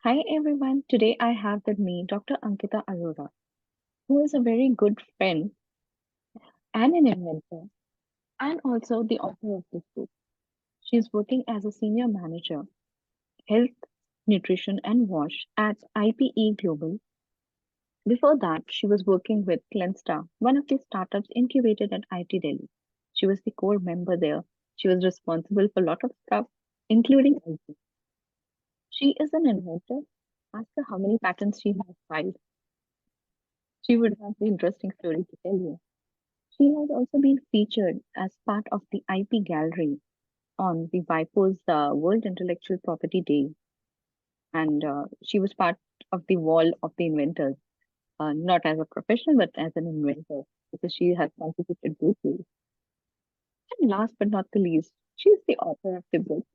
Hi everyone. Today I have with me Dr. Ankita Arora, who is a very good friend and an inventor, and also the author of this book. She is working as a senior manager, health, nutrition, and wash at IPE Global. Before that, she was working with Clensta, one of the startups incubated at IIT Delhi. She was the core member there. She was responsible for a lot of stuff, including IT. She is an inventor. Ask her how many patents she has filed. She would have the interesting story to tell you. She has also been featured as part of the IP gallery on the WIPO's World Intellectual Property Day, and she was part of the Wall of the Inventors, not as a professional but as an inventor, because she has contributed greatly. And last but not the least, she is the author of the book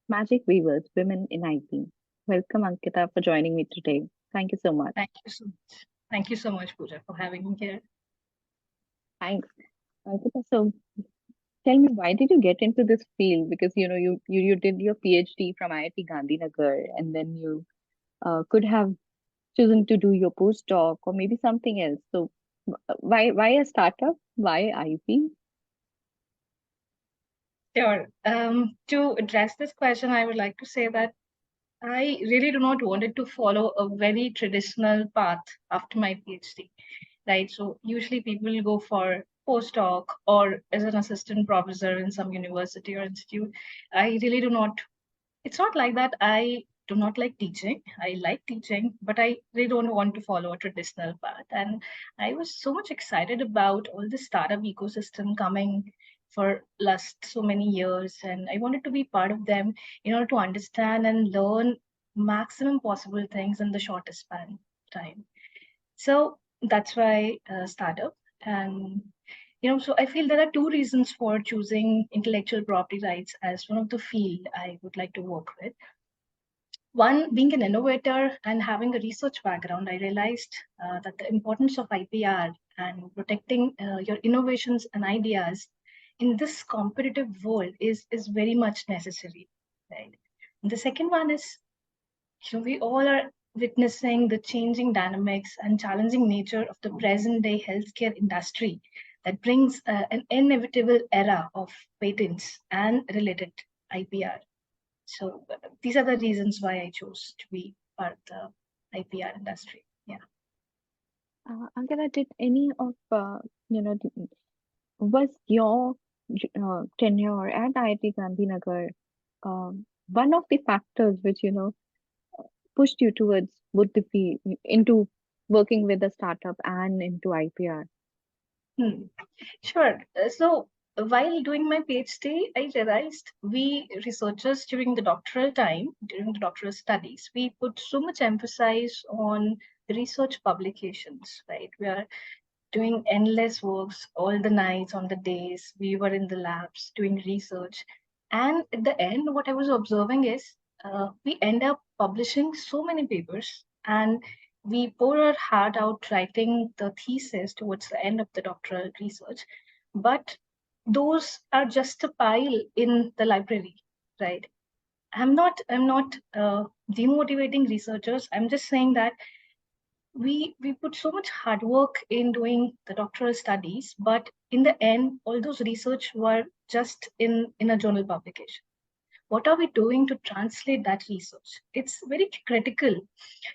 Magic Weavers: Women in IP. Welcome, Ankita, for joining me today. Thank you so much. Thank you so much. Thank you so much, Pooja, for having me here. Thanks, Ankita. So tell me, why did you get into this field? Because you did your PhD from IIT Gandhinagar, and then you could have chosen to do your postdoc or maybe something else. So why a startup? Why IP? Sure. To address this question, I would like to say that I really do not wanted to follow a very traditional path after my PhD, right? So usually people go for postdoc or as an assistant professor in some university or institute. I really do not. It's not like that. I do not like teaching. I like teaching, but I really don't want to follow a traditional path. And I was so much excited about all the startup ecosystem coming for last so many years, and I wanted to be part of them in order to understand and learn maximum possible things in the shortest span of time. So that's why startup. And so I feel there are two reasons for choosing intellectual property rights as one of the field I would like to work with. One, being an innovator and having a research background, I realized that the importance of IPR and protecting your innovations and ideas in this competitive world is very much necessary, right? And the second one is, we all are witnessing the changing dynamics and challenging nature of the present day healthcare industry that brings an inevitable era of patents and related IPR. So these are the reasons why I chose to be part of the IPR industry. Yeah. Ankita, did any of was your tenure at IIT Gandhinagar one of the factors which pushed you towards both the field into working with a startup and into IPR? Hmm. Sure. So while doing my PhD, I realized we researchers during the doctoral time, during the doctoral studies, we put so much emphasis on research publications, right? We are doing endless works all the nights, on the days. We were in the labs doing research. And at the end, what I was observing is we end up publishing so many papers and we pour our heart out writing the thesis towards the end of the doctoral research. But those are just a pile in the library, right? I'm not demotivating researchers. I'm just saying that we put so much hard work in doing the doctoral studies, but in the end all those research were just in a journal publication. What are we doing to translate that research? It's very critical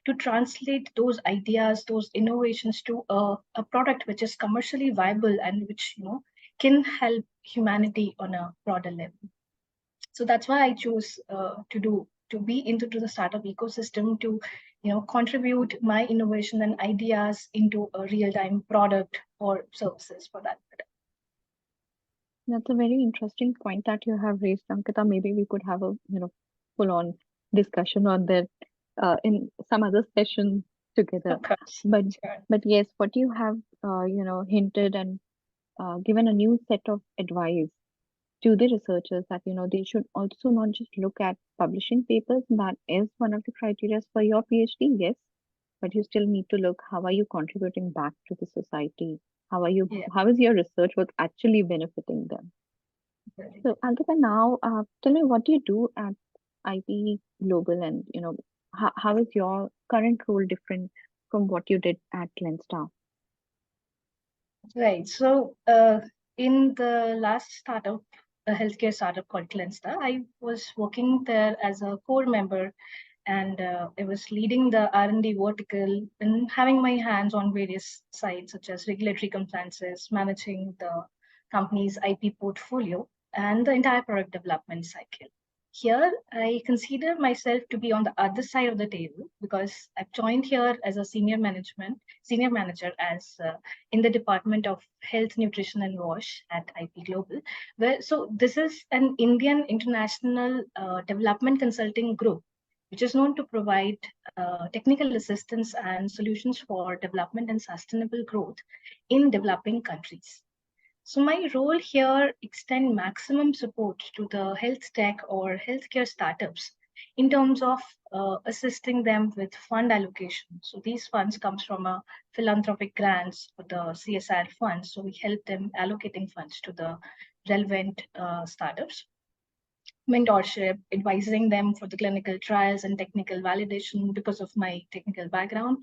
to translate those ideas, those innovations to a product which is commercially viable and which can help humanity on a broader level. So that's why I chose to be into the startup ecosystem to contribute my innovation and ideas into a real-time product or services for that matter. That's a very interesting point that you have raised, Ankita. Maybe we could have a full-on discussion on that in some other session together. Of course. But Sure. but yes, what you have hinted and given a new set of advice to the researchers that they should also not just look at publishing papers. That is one of the criteria for your PhD, yes, but you still need to look how are you contributing back to the society. Yeah. How is your research work actually benefiting them? Right. So, Ankita, now tell me what do you do at IP Global, and how is your current role different from what you did at Lenstar? Right. So, in the last startup, a healthcare startup called Clensta, I was working there as a core member, and I was leading the R&D vertical and having my hands on various sides, such as regulatory compliances, managing the company's IP portfolio, and the entire product development cycle. Here, I consider myself to be on the other side of the table because I've joined here as a senior manager as in the Department of Health, Nutrition and Wash at IPE Global. So this is an Indian international development consulting group, which is known to provide technical assistance and solutions for development and sustainable growth in developing countries. So my role here extend maximum support to the health tech or healthcare startups in terms of assisting them with fund allocation. So these funds comes from a philanthropic grants for the CSR funds. So we help them allocating funds to the relevant startups, mentorship, advising them for the clinical trials and technical validation because of my technical background,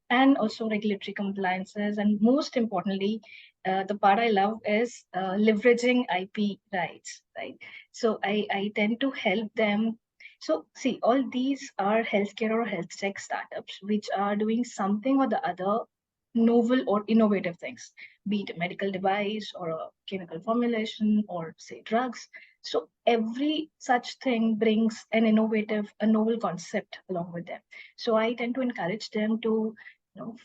and also regulatory compliances. And most importantly, the part I love is leveraging IP rights, right? So I tend to help them. So see, all these are healthcare or health tech startups which are doing something or the other novel or innovative things, be it a medical device or a chemical formulation or say drugs. So every such thing brings an innovative, a novel concept along with them. So I tend to encourage them to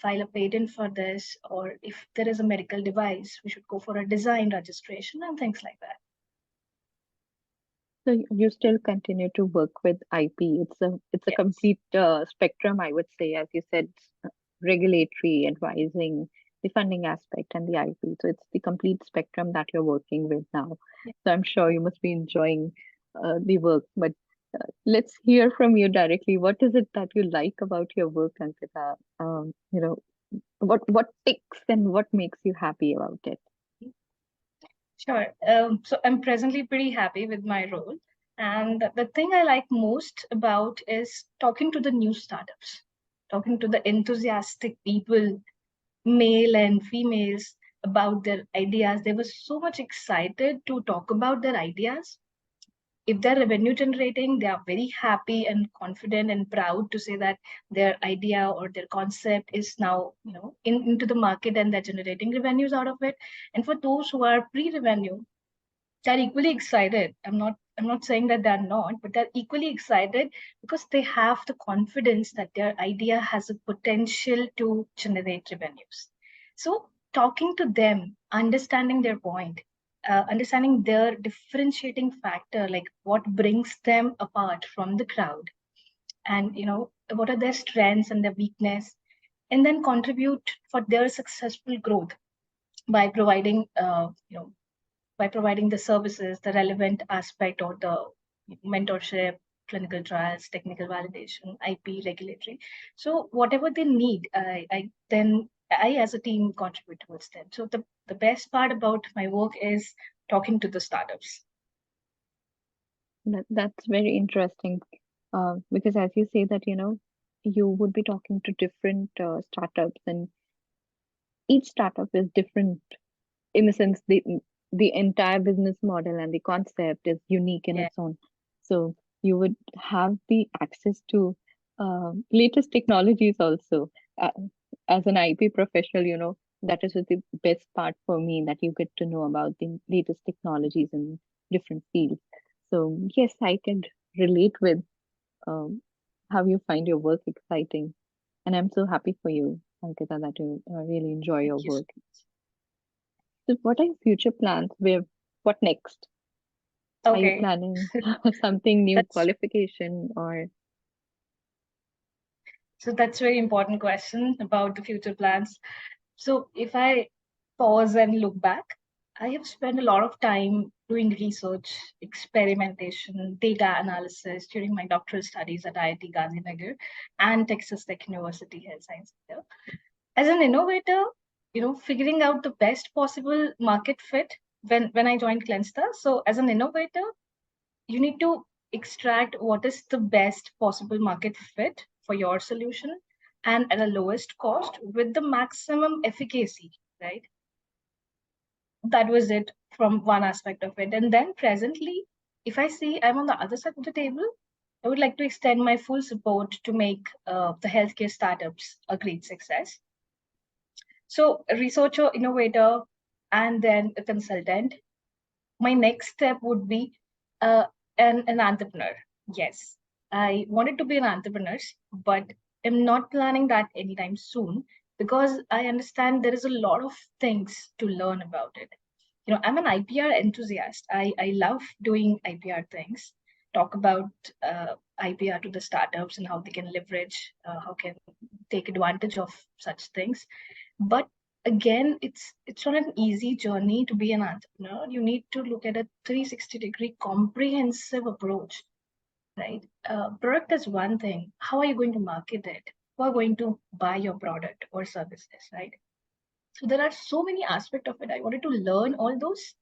file a patent for this, or if there is a medical device, we should go for a design registration and things like that. So you still continue to work with IP. It's a Yes. complete spectrum, I would say, as you said, regulatory, advising, the funding aspect, and the IP. So it's the complete spectrum that you're working with now. Yeah. So I'm sure you must be enjoying the work. But let's hear from you directly. What is it that you like about your work, Ankita? What ticks and what makes you happy about it? Sure. So I'm presently pretty happy with my role. And the thing I like most about is talking to the new startups, talking to the enthusiastic people, male and females, about their ideas. They were so much excited to talk about their ideas. If they're revenue generating, they are very happy and confident and proud to say that their idea or their concept is now, into the market and they're generating revenues out of it. And for those who are pre-revenue, they're equally excited. I'm not saying that they're not, but they're equally excited because they have the confidence that their idea has a potential to generate revenues. So talking to them, understanding their point, understanding their differentiating factor, like what brings them apart from the crowd, and what are their strengths and their weakness, and then contribute for their successful growth by providing the services, the relevant aspect or the mentorship, clinical trials, technical validation, IP, regulatory. So whatever they need, I as a team contribute towards them. So the best part about my work is talking to the startups. That's very interesting, because as you say that, you would be talking to different startups, and each startup is different in the sense the entire business model and the concept is unique in Yeah, its own. So you would have the access to latest technologies also. Uh, as an IP professional, that is the best part for me, that you get to know about the latest technologies in different fields. So yes, I can relate with um, how you find your work exciting, and I'm so happy for you, Ankita, that you really enjoy thank your you so work. much. So what are your future plans? What next? Are you Okay, planning something new, that's qualification, or that's very important question about the future plans. So if I pause and look back, I have spent a lot of time doing research, experimentation, data analysis during my doctoral studies at IIT Gandhinagar and Texas Tech University Health Science Center. As an innovator, figuring out the best possible market fit when I joined Clensta. So as an innovator, you need to extract what is the best possible market fit for your solution and at a lowest cost with the maximum efficacy, right? That was it from one aspect of it. And then presently, if I see I'm on the other side of the table, I would like to extend my full support to make the healthcare startups a great success. So, a researcher, innovator, and then a consultant. My next step would be uh, an entrepreneur. Yes, I wanted to be an entrepreneur, but I'm not planning that anytime soon because I understand there is a lot of things to learn about it. I'm an IPR enthusiast. I love doing IPR things, talk about IPR to the startups and how they can leverage, how can take advantage of such things. But again, it's not an easy journey to be an entrepreneur. You need to look at a 360-degree comprehensive approach, right? Product is one thing. How are you going to market it? Who are going to buy your product or services, right? So there are so many aspects of it. I wanted to learn all those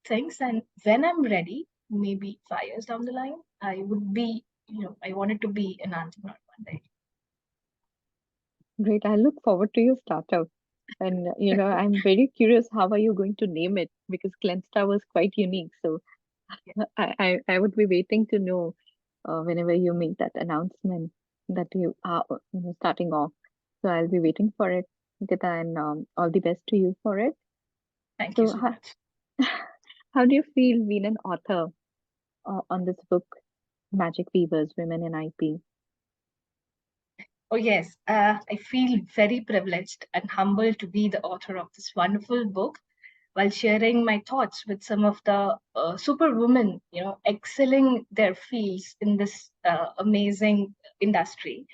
things, and when I'm ready, maybe 5 years down the line, I would be, I wanted to be an entrepreneur one day. Great. I look forward to your startup. And I'm very curious, how are you going to name it? Because Cleanstar was quite unique. So I would be waiting to know whenever you make that announcement that you are starting off. So I'll be waiting for it, Nikita, and all the best to you for it. Thank you So so much. how do you feel being an author on this book, Magic Weavers, Women in IP? Oh, yes. I feel very privileged and humbled to be the author of this wonderful book while sharing my thoughts with some of the superwomen, excelling their fields in this amazing industry.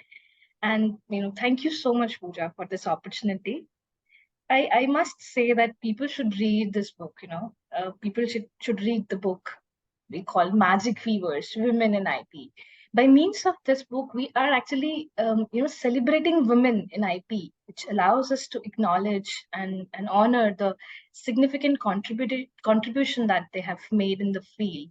And, thank you so much, Pooja, for this opportunity. I must say that people should read this book, people should read the book we call Magic Fevers, Women in IP. By means of this book, we are actually, celebrating women in IP, which allows us to acknowledge and honor the significant contribution that they have made in the field.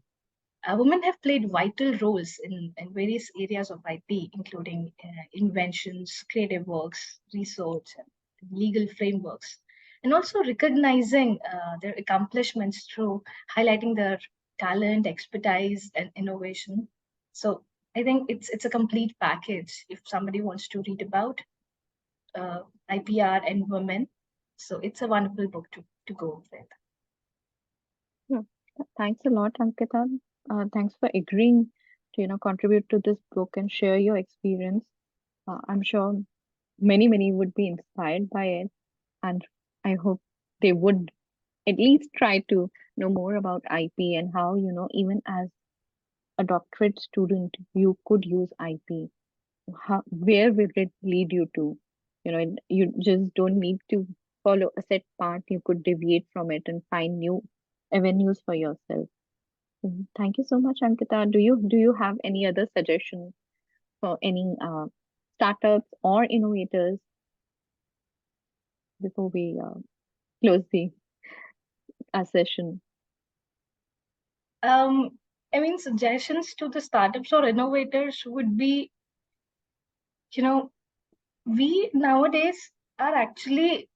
Women have played vital roles in various areas of IP, including inventions, creative works, research, and legal frameworks, and also recognizing their accomplishments through highlighting their talent, expertise, and innovation. So I think it's a complete package if somebody wants to read about IPR and women. So it's a wonderful book to go with. Yeah. Thanks a lot, Ankita. Thanks for agreeing to contribute to this book and share your experience. I'm sure many would be inspired by it, and I hope they would at least try to know more about IP and how even as a doctorate student you could use IP. Where will it lead you to? You just don't need to follow a set path. You could deviate from it and find new avenues for yourself. Thank you so much, Ankita. Do you have any other suggestions for any startups or innovators before we close the session? Um, I mean, suggestions to the startups or innovators would be, you know, we nowadays are actually,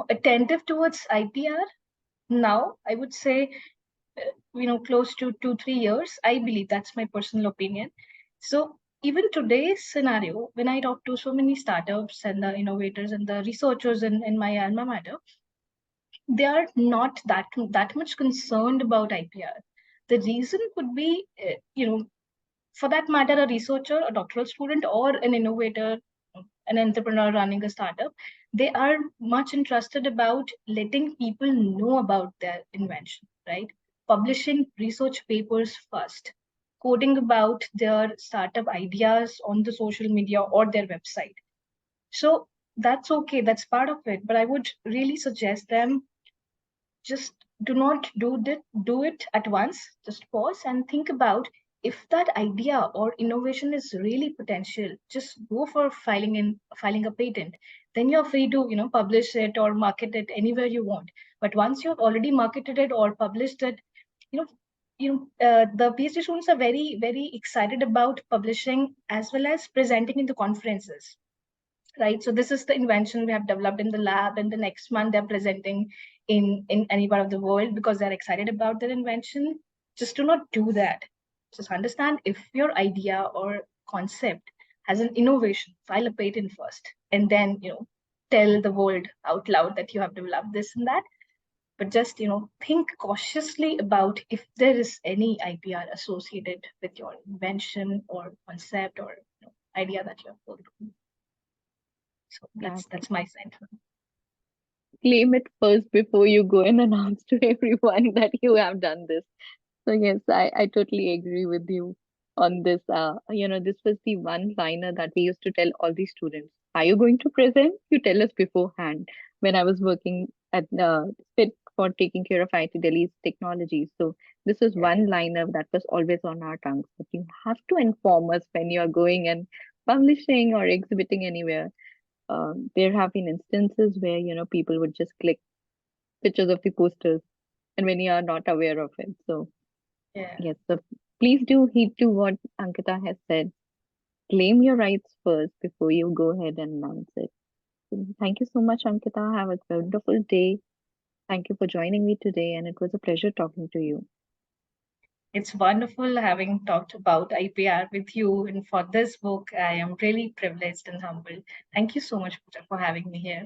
attentive towards IPR. Now, I would say, close to 2, 3 years. I believe that's my personal opinion. So even today's scenario, when I talk to so many startups and the innovators and the researchers in my alma mater, they are not that much concerned about IPR. The reason could be, for that matter, a researcher, a doctoral student, or an innovator, an entrepreneur running a startup, they are much interested about letting people know about their invention, right? Publishing research papers first, quoting about their startup ideas on the social media or their website. So that's okay, that's part of it. But I would really suggest them just do it at once. Just pause and think about if that idea or innovation is really potential. Just go for filing a patent. Then you're free to publish it or market it anywhere you want. But once you've already marketed it or published it, you know the PhD students are very, very excited about publishing as well as presenting in the conferences, right? So this is the invention we have developed in the lab, and the next month they're presenting in any part of the world because they're excited about their invention. Just do not do that. Just understand, if your idea or concept has an innovation, file a patent first, and then tell the world out loud that you have developed this and that. But just think cautiously about if there is any IPR associated with your invention or concept or idea that you have pulled. So Yeah. that's my sentiment. Claim it first before you go and announce to everyone that you have done this. So yes, I totally agree with you on this. This was the one liner that we used to tell all the students. Are you going to present? You tell us beforehand. When I was working at FIT for taking care of IT Delhi's technology. So this was Yeah, one liner that was always on our tongues. That you have to inform us when you are going and publishing or exhibiting anywhere. There have been instances where, people would just click pictures of the posters and when you are not aware of it. So yeah. yes, so please do heed to what Ankita has said. Claim your rights first before you go ahead and announce it. So thank you so much, Ankita. Have a wonderful day. Thank you for joining me today, and it was a pleasure talking to you. It's wonderful having talked about IPR with you. And for this book, I am really privileged and humbled. Thank you so much, Pooja, for having me here.